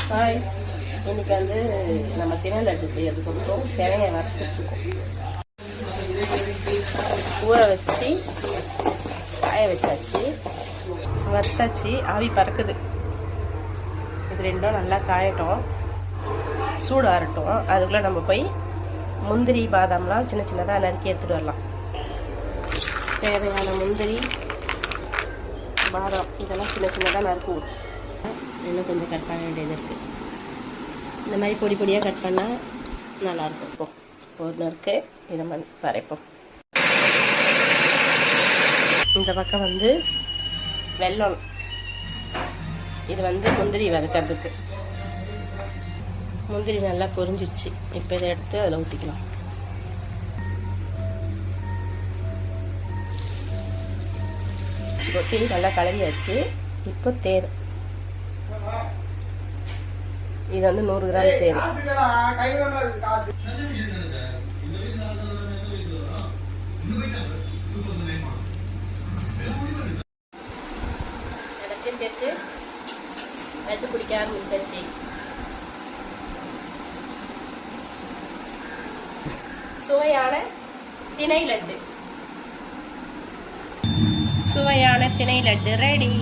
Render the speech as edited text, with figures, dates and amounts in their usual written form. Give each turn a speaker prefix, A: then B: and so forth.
A: Hi, இன்னைக்கு வந்து நம்ம திணை லட்டு செய்யறதுக்கு தினையை வறுத்துட்ருக்கோம். ஊற வச்சு காய வச்சாச்சு, வறுத்தாச்சு, ஆவி பறக்குது. இது ரெண்டும் நல்லா காயட்டும், சூடு ஆறட்டும். அதுக்குள்ளே நம்ம போய் முந்திரி பாதாம்லாம் சின்ன சின்னதாக நறுக்கி எடுத்துகிட்டு வரலாம். தேவையான முந்திரி பாதாம் இதெல்லாம் சின்ன சின்னதாக நறுக்குவோம். இன்னும் கொஞ்சம் கட் பண்ண வேண்டியது இருக்குது. இந்த மாதிரி பொடி பொடியாக கட் பண்ணால் நல்லாயிருக்கும். இப்போ ஒரு நறுக்கு இதை பறைப்போம். இந்த பக்கம் வந்து வெல்லம், இது வந்து முந்திரி வதக்கிறதுக்கு. முந்திரி நல்லா பொரிஞ்சிடுச்சு. இப்போ இதை எடுத்து அதில் ஊற்றிக்கலாம். கொட்டி நல்லா கலரியாச்சு. இப்போ தேன், இது வந்து 100 கிராம் தேன். எல்லாத்தையும் சேர்த்து லட்டு பிடிக்க ஆரம்பிச்சாச்சு. சுவையான திணை லட்டு, சுவையான திணை லட்டு ரெடி.